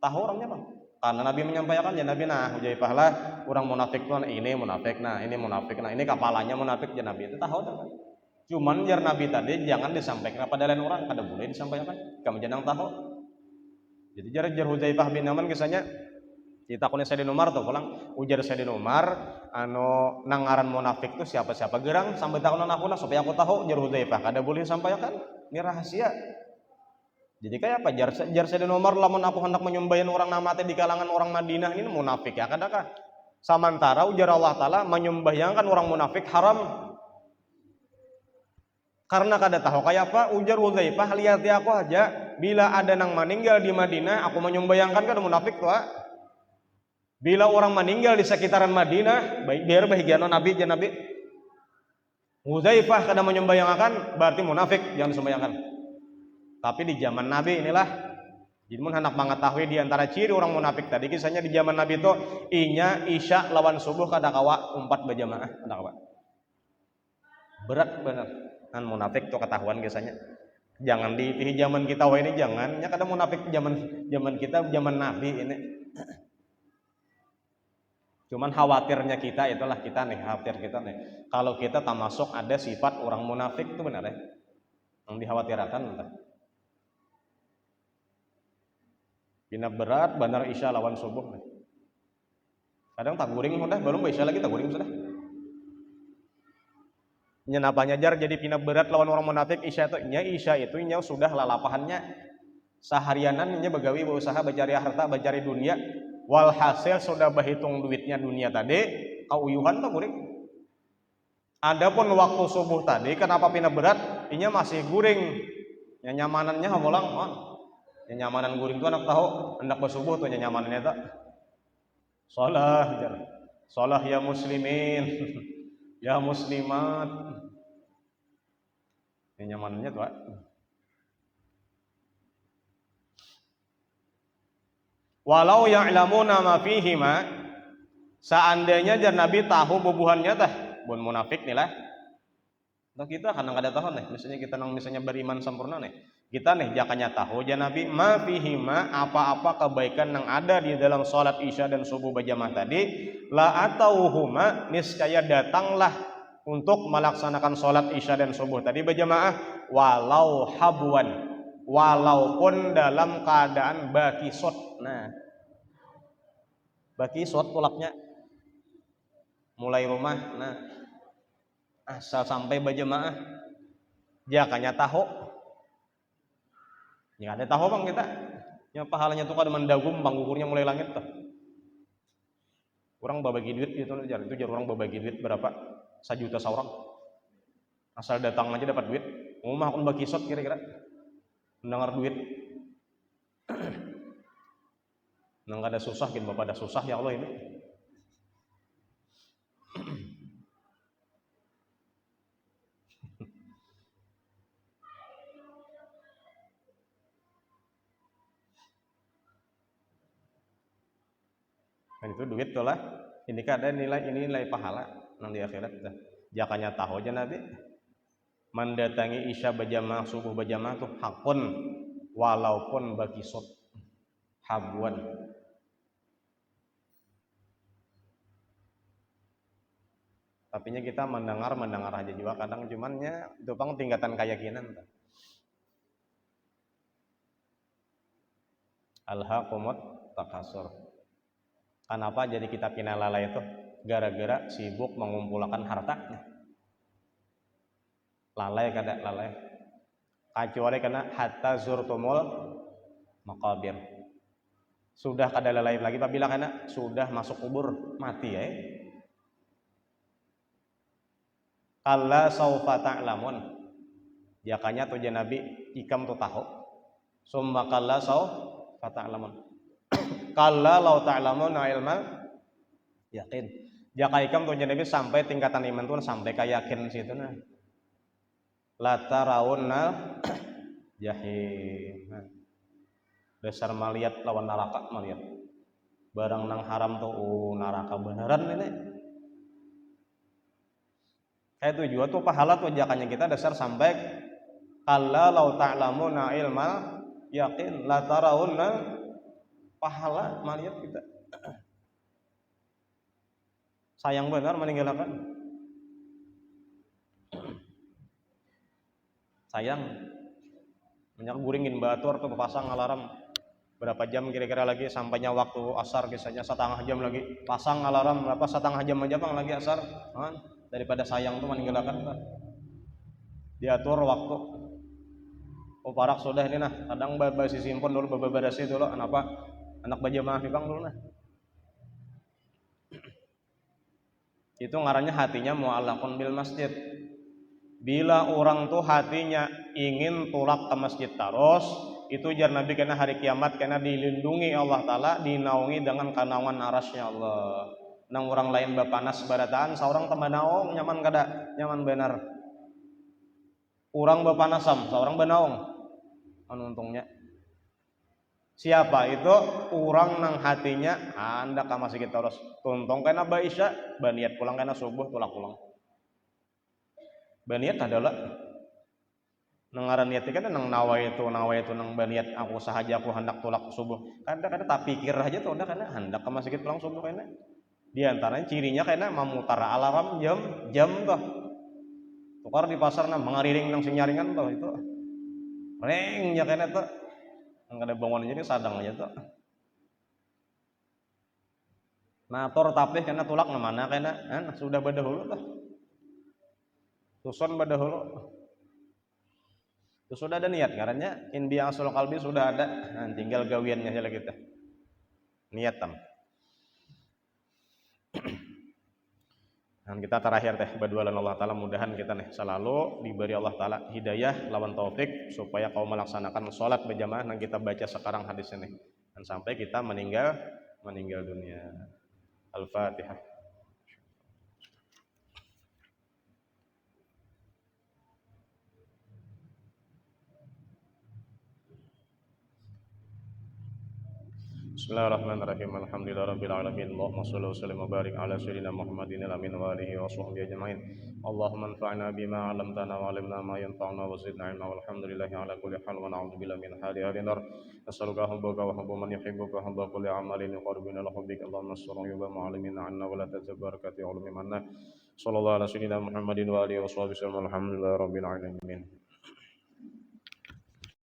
Tahu orangnya Bang. Karena Nabi menyampaikan ya Nabi, nah Hudzaifah lah orang munafik tuh ini munafik, nah ini munafik, nah ini kepalanya munafik ya Nabi itu tahu tuh. Cuman jar Nabi tadi jangan disampaikan kepada lain orang, kada boleh disampaikan. Kamu jangan tahu. Jadi jar Hudzaifah bin Yaman kisahnya ditakoni Sayyidina Umar tuh pulang, ujar Sayyidina Umar, nangaran munafik tuh siapa-siapa gerang sampai takon aku lah supaya aku tahu, jar Hudzaifah kada boleh sampaikan, ini rahasia. Jadi kayak apa jar Sayyidina Umar, lamun aku hendak menyembahin orang namate di kalangan orang Madinah ini munafik ya kadakah? Samantara ujar Allah Taala menyembahyangkan orang munafik haram. Karena kada tahu kayak apa, ujar Hudzaifah, lihat ya aku aja, bila ada nang meninggal di Madinah aku menyembahyangkan kada munafik tuh. Bila orang meninggal di sekitaran Madinah, biar bahagian Nabi dan Nabi. Hudzaifah kada menyembayangkan berarti munafik, jangan disembayangkan. Tapi di zaman Nabi inilah, jadi mun hendak mengetahui di antara ciri orang munafik tadi, kisahnya di zaman Nabi itu inya isya lawan subuh kada kawa 4 berjamaah, kada kawa. Berat bener. Kan munafik tuh ketahuan kisahnya. Jangan di zaman kita ini jangan, nya kada munafik zaman kita zaman Nabi ini. Cuman khawatirnya kita itulah kita nih, khawatir kita nih. Kalau kita termasuk ada sifat orang munafik itu benar ya. Yang dikhawatirkan entah. Bina berat benar isya lawan subuh nih. Kadang tak guring udah, belum isya lagi tak guring sudah. Nyenapanya jar jadi pina berat lawan orang munafik isya itu nya sudah lalapahannya seharianan nya begawi berusaha mencari harta, mencari dunia. Walhasil sudah berhitung duitnya dunia tadi, kauyuhan tak guring. Adapun waktu subuh tadi, kenapa pina berat? Inya masih guring. Yang nyamanannya hamulang, yang nyamanan guring itu anak tahu, hendak bersubuh tuh yang nyamanannya tak. Salah ya muslimin, ya muslimat. Yang nyamanannya tuh. Walau ya'lamuna ma fihima, seandainya jar Nabi tahu bubuhannya tah bun munafik nih lah. Nah kita kadang kada tahu nih, misalnya beriman sempurna nih. Kita nih jakanya tahu jar Nabi ma fihima, apa-apa kebaikan yang ada di dalam salat isya dan subuh berjamaah tadi, la atauhuma, niscaya datanglah untuk melaksanakan salat isya dan subuh tadi berjamaah walau habwan, walaupun dalam keadaan bakisot. Nah, bakisot tulaknya mulai rumah, nah asal sampai berjamaah jakanya tahu. Ya ada tahu bang kita, yang pahalanya tuh kada mendagum bang gukurnya mulai langit tuh. Orang berbagi duit itu jar orang berbagi duit berapa? 1 juta seorang. Asal datang aja dapat duit. Mau mah akun bakisot kira-kira. Mendengar duit Nang kada susah kin bapak ada susah ya Allah ini. Dan itu duit tuh lah. Ini kan ada nilai pahala nang di akhirat. Jakanya tahu aja Nabi. Mendatangi isya berjamaah, subuh berjamaah tuh hakun walaupun bagi sot habuan. Tapinya kita mendengar aja juga kadang cumannya itu pang tingkatan keyakinan. Alhaqumut takasur. Kenapa jadi kita kena lalai itu? Gara-gara sibuk mengumpulkan hartanya. Lalai kada lalai. Kecuali karena hatta zurtumul maqabir. Sudah kada lalai lagi apabila karena sudah masuk kubur mati ya. Kalla saufa ta'lamun. Jakanya tuh Nabi ikam tuh tahu. Summa kalla saufa ta'lamun. Kalla law ta'lamuna ilma yakin. Jaka ikam tuh Nabi sampai tingkatan iman tuh sampai kayakin situ nah. La tarawunna jahim. Dasar maliat lawan neraka maliat. Barang nang haram tuh neraka beneran ini. Kayak tujuan tuh pahala tuh jakanya kita dasar sampai kalla law ta'lamuna ilma yakin la tarawunna pahala maliat kita. Sayang benar meninggalkan. Sayang. Banyak guringin batur tuh pasang alarm. Berapa jam kira-kira lagi sampainya waktu asar biasanya 1/2 jam lagi. Pasang alarm berapa 1/2 jam aja bang lagi asar. Daripada sayang tuh meninggalkan tuh. Diatur waktu. Oh parak sudah ini nah. Kadang basi simpon dulu beberasi dulu kenapa? Anak bajamaah bang dulu nah. Itu ngarannya hatinya mu'allaqun bil masjid. Bila orang tuh hatinya ingin tulak ke masjid terus, itu jar Nabi kena hari kiamat kena dilindungi Allah Ta'ala, dinaungi dengan kanaungan arasnya Allah. Nang orang lain bapanas barataan, seorang teman naung nyaman kada, nyaman benar. Orang bapanasam, seorang benaung. Untungnya. Siapa itu? Orang nang hatinya hendak ke masjid terus. Tuntung kena baisya, baniat pulang kena subuh tulak pulang. Baniat adalah nengaran niat kan nang nawa itu nang baniat aku sahaja aku hendak tulak subuh. Kadang tak pikir aja tuh karena hendak ke masjid pulang subuh kena. Di antaranya cirinya kena memutar alarm jam tuh. Tukar di pasar nah mengariring nang sinyaringan tuh itu. Rengnya kena tuh. Nang kada bangun jadi sadang aja tuh. Nah tor tapi kena tulak mana kena sudah berdahulu tuh. Susun berdahulu. Itu sudah ada niat karena in bi asul qalbi sudah ada. Nah, tinggal gawiannya aja kita. Niat tam. Dan kita terakhir teh berdoa Allah Ta'ala mudahan kita nih selalu diberi Allah Ta'ala hidayah lawan taufik supaya kau melaksanakan sholat berjamaah yang kita baca sekarang hadis ini dan sampai kita meninggal dunia. Al-Fatihah. Bismillahirrahmanirrahim. Alhamdulillahirabbil alamin. Allahumma shalli wa sallim wa barik ala sayyidina Muhammadin al-amin wa alihi wa sahbihi ajmain. Allahumma anfa'na bima 'allamtana wa 'allimna ma yanfa'una wa zidna 'ilma walhamdulillahi ala kulli hal wa na'udzu billahi min hali ahli nar. Nas'aluka hubbuka wa hubba man yuhibbuka wa hubba kulli 'amalin yuqarribuna ila hubbika. Allahumma salli wa mu'allimina 'anna wa la tazabbarakati 'ulumi manna. Sallallahu ala sayyidina Muhammadin wa alihi wa sahbihi alhamdulillahi rabbil alamin.